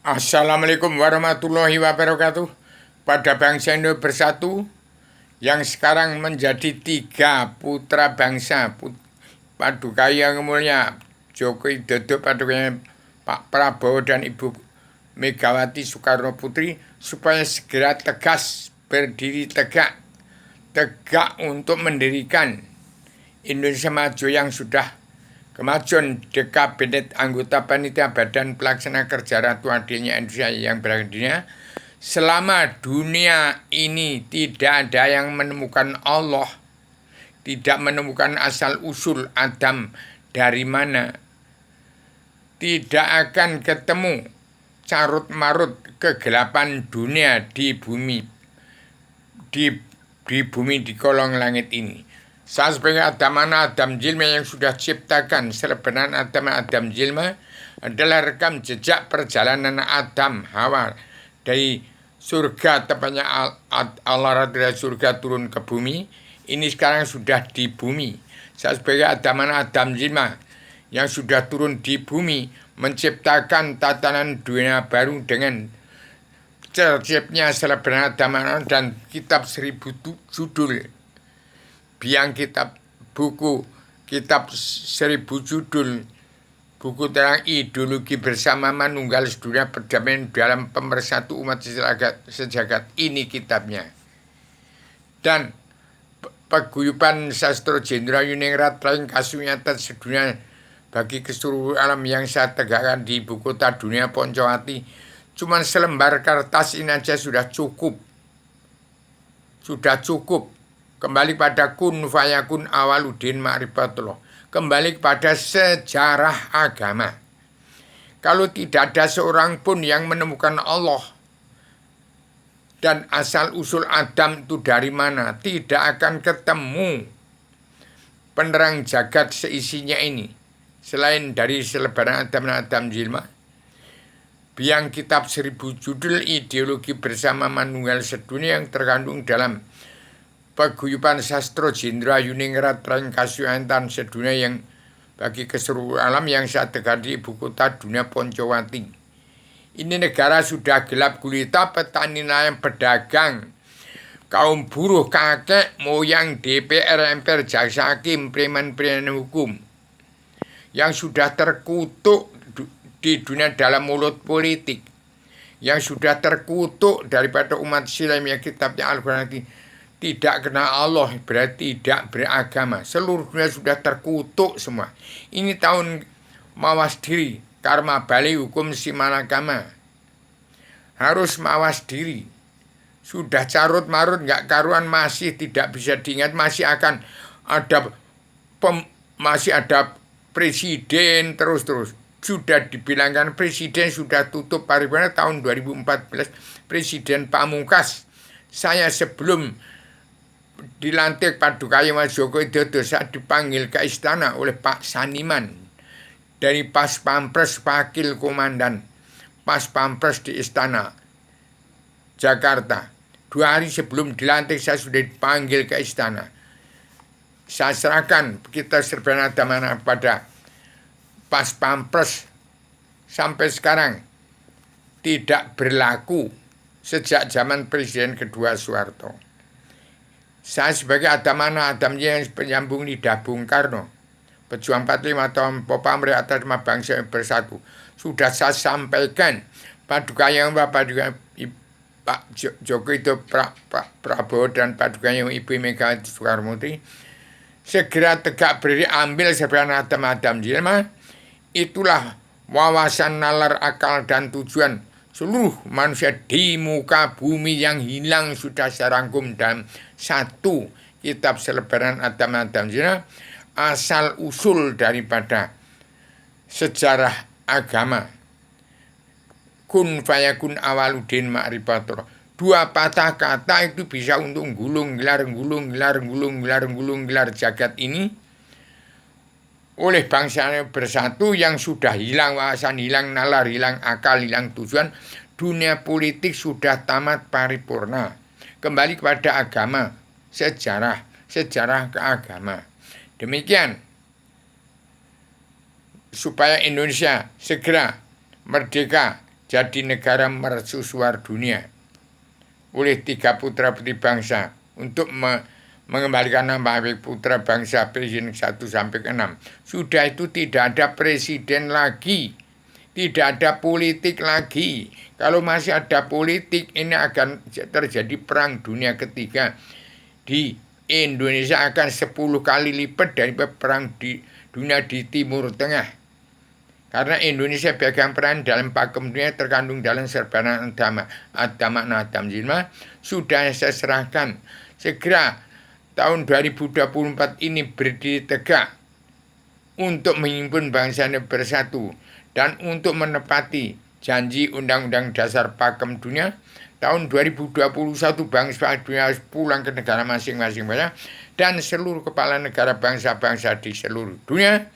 Assalamualaikum warahmatullahi wabarakatuh. Pada bangsa Indo bersatu yang sekarang menjadi tiga putra bangsa, Paduka Yang Mulia Joko Widodo, Paduka Pak Prabowo dan Ibu Megawati Soekarno Putri, supaya segera tegas, berdiri tegak untuk mendirikan Indonesia Maju yang sudah kemajuan di Kabinet Anggota Panitia Badan Pelaksana Kerja Ratu Adilnya Indonesia yang berakhirnya. Selama dunia ini tidak ada yang menemukan Allah, tidak menemukan asal-usul Adam dari mana, tidak akan ketemu carut-marut kegelapan dunia di bumi, di kolong langit ini. Saya sebagai Adam Jilma yang sudah ciptakan sebenarnya Adam Jilma adalah rekam jejak perjalanan Adam Hawa dari surga, tepatnya Allah dari surga turun ke bumi. Ini sekarang sudah di bumi. Saya sebagai Adam Jilma yang sudah turun di bumi menciptakan tatanan dunia baru dengan terciptanya sebenarnya Adam dan kitab 1000 judul. Biang kitab 1000 judul, buku tentang ideologi bersama manunggal sedunia perdamaian dalam pemersatu umat sejagat, ini kitabnya. Dan paguyuban sastra Jenderal Yuningrat Raing Kasunyata sedunia bagi keseluruhan alam yang saya tegakkan di ibu kota dunia Poncowati, cuman selembar kertas ini aja sudah cukup. Kembali pada kun fayakun awaludin ma'rifatullah. Kembali kepada sejarah agama. Kalau tidak ada seorang pun yang menemukan Allah dan asal-usul Adam itu dari mana, tidak akan ketemu penerang jagat seisinya ini. Selain dari selebaran Adam Jilma, biang kitab 1000 judul ideologi bersama manunggal sedunia yang terkandung dalam paguyuban sastra Jenderal Yuningrat Raing Kasunyatan sedunia yang bagi keseluruhan alam yang saya tegak di ibu kota dunia Poncowati. Ini negara sudah gelap gulita, petani nelayan pedagang, kaum buruh, kakek moyang, DPR, MPR, jaksa hakim, preman-preman hukum yang sudah terkutuk di dunia dalam mulut politik, yang sudah terkutuk daripada umat Islam yang kitabnya Al-Quran tidak kenal Allah, berarti tidak beragama. Seluruh dunia sudah terkutuk semua. Ini tahun mawas diri, karma bali hukum simalakama. Harus mawas diri. Sudah carut marut nggak karuan, masih tidak bisa diingat, masih akan ada presiden terus. Sudah dibilangkan presiden sudah tutup paripurna tahun 2014, Presiden Pamungkas. Saya sebelum dilantik Paduka Yang Joko Widodo saat dipanggil ke istana oleh Pak Saniman dari Pas Pampres, Wakil Komandan Pas Pampres di Istana Jakarta. 2 hari sebelum dilantik saya sudah dipanggil ke istana. Saya serahkan kita serban mana pada Pas Pampres, sampai sekarang tidak berlaku sejak zaman Presiden kedua Soeharto. Saya sebagai Adam yang penyambung lidah Bung Karno, pejuang 45 tahun Popamri atas nama bangsa yang bersatu, sudah saya sampaikan Paduka Yang Pak Joko Widodo, Pak Prabowo dan Paduka Yang Ibu Megawati Soekarno Putri segera tegak berdiri, ambil sebenarnya Adam Jilma. Itulah wawasan, nalar, akal dan tujuan seluruh manusia di muka bumi yang hilang sudah saya rangkum dalam satu kitab selebaran Adam Jilma, asal usul daripada sejarah agama. Kun fayakun awaludin ma'rifatullah. 2 patah kata itu bisa untuk gulung gelar jagat ini oleh bangsa bersatu yang sudah hilang wawasan, hilang nalar, hilang akal, hilang tujuan. Dunia politik sudah tamat paripurna. Kembali kepada agama, sejarah keagama. Demikian supaya Indonesia segera merdeka jadi negara mercusuar dunia oleh 3 putra putri bangsa untuk mengembalikan nama baik putra bangsa presiden 1 sampai ke 6. Sudah itu tidak ada presiden lagi. Tidak ada politik lagi. Kalau masih ada politik, ini akan terjadi perang dunia ketiga. Di Indonesia akan 10 kali lipat dari perang di dunia di Timur Tengah. Karena Indonesia pegang peran dalam pakem dunia terkandung dalam serbanan Adam Jilma sudah saya serahkan. Segera tahun 2024 ini berdiri tegak untuk menghimpun bangsa ini bersatu dan untuk menepati janji Undang-Undang Dasar Pakem Dunia tahun 2021 bangsa dunia harus pulang ke negara masing-masing dan seluruh kepala negara bangsa-bangsa di seluruh dunia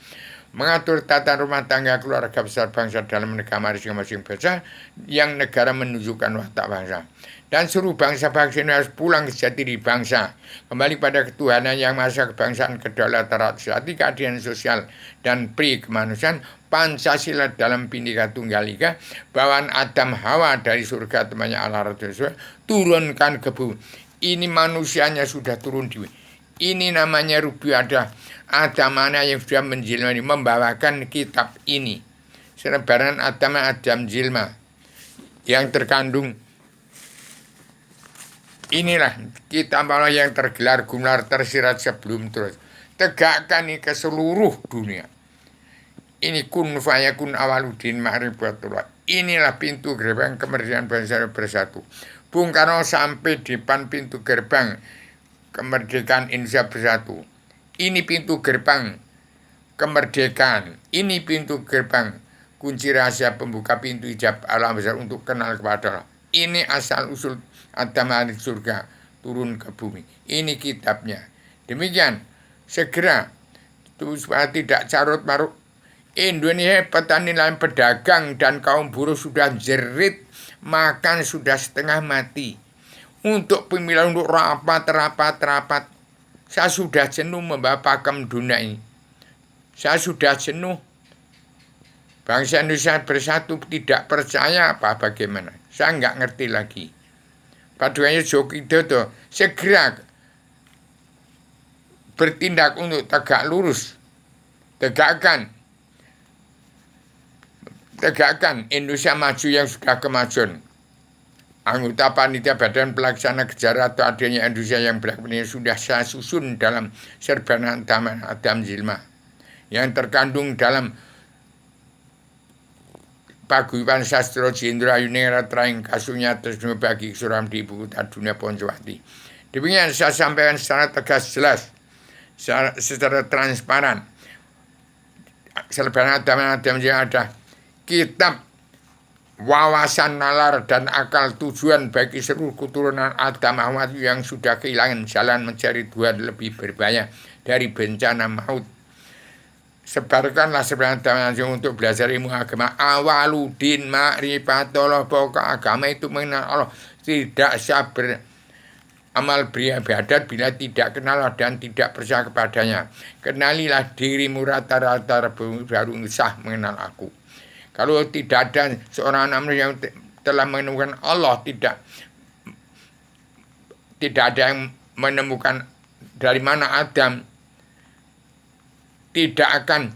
mengatur tata rumah tangga keluarga besar bangsa dalam negara masing-masing bangsa yang negara menunjukkan watak bangsa. Dan seluruh bangsa-bangsa ini harus pulang ke jati diri bangsa, kembali pada ketuhanan yang maha kebangsaan, kedaulatan, keadilan sosial, dan pri kemanusiaan, Pancasila dalam Bhinneka Tunggal Ika, bawaan Adam Hawa dari surga temannya Allah Rasulullah, turunkan ke bumi. Ini manusianya sudah turun di bumi. Ini namanya Rubi ada mana yang sudah menjelma membawakan kitab ini. Serebaran Adam Jilma yang terkandung. Inilah kitab Allah yang tergelar gumlar tersirat sebelum terus. Tegakkan ini ke seluruh dunia. Ini kun fayakun awaludin ma'rifatullah. Inilah pintu gerbang kemerdekaan bangsa bersatu. Bung Karno sampai di depan pintu gerbang kemerdekaan Indonesia bersatu. Ini pintu gerbang kemerdekaan. Ini pintu gerbang kunci rahasia pembuka pintu hijab alam besar untuk kenal kepada Allah. Ini asal usul Adam dari surga turun ke bumi. Ini kitabnya. Demikian segera supaya tidak carut marut. Indonesia petani lain pedagang dan kaum buruh sudah jerit makan sudah setengah mati. Untuk pemilihan untuk rapat. Saya sudah jenuh membawa pakem dunia ini. Saya sudah jenuh. Bangsa Indonesia bersatu tidak percaya apa bagaimana. Saya nggak ngerti lagi. Paduannya Joko Widodo segera bertindak untuk tegak lurus. Tegakkan Indonesia maju yang sudah kemajuan. Anggota panitia badan pelaksana kejar atau adanya Indonesia yang berkepentingan sudah saya susun dalam serbanan Adam Jilma yang terkandung dalam Paguyuban Sastra Jendra Yunera Traing Kasunya Terus bagi suram di ibu kota dunia Poncowati. Demikian saya sampaikan secara tegas jelas, secara transparan. Serbanan Adam Jilma ada kitab wawasan nalar dan akal tujuan bagi seluruh keturunan Adam Ahmad yang sudah kehilangan jalan mencari Tuhan lebih berbahaya dari bencana maut. Sebarkanlah sebenarnya Adam untuk belajar ilmu agama. Awaludin ma'rifatullah, pokok agama itu mengenal Allah. Tidak sabar amal beribadat bila tidak kenal dan tidak percaya kepadanya. Kenalilah dirimu rata-rata baru sah mengenal aku. Kalau tidak ada seorang anak yang telah menemukan Allah, tidak ada yang menemukan dari mana Adam, tidak akan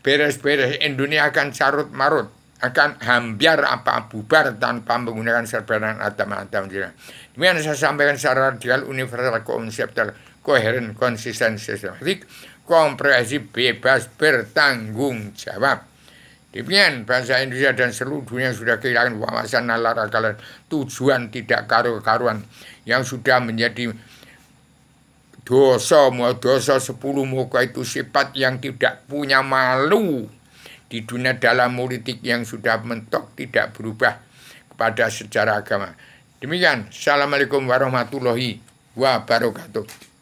beres-beres. Indonesia akan carut marut, akan hambiar apa bubar tanpa menggunakan serbanan Adam. Demikian saya sampaikan secara radikal, universal, konseptual, koheren, konsisten, sistematik, komprehensif, bebas, bertanggung jawab. Demikian bangsa Indonesia dan seluruh dunia sudah kehilangan wawasan nalar akal tujuan tidak karu-karuan yang sudah menjadi dosa 10 muka itu sifat yang tidak punya malu di dunia dalam politik yang sudah mentok tidak berubah kepada sejarah agama. Demikian, Assalamualaikum warahmatullahi wabarakatuh.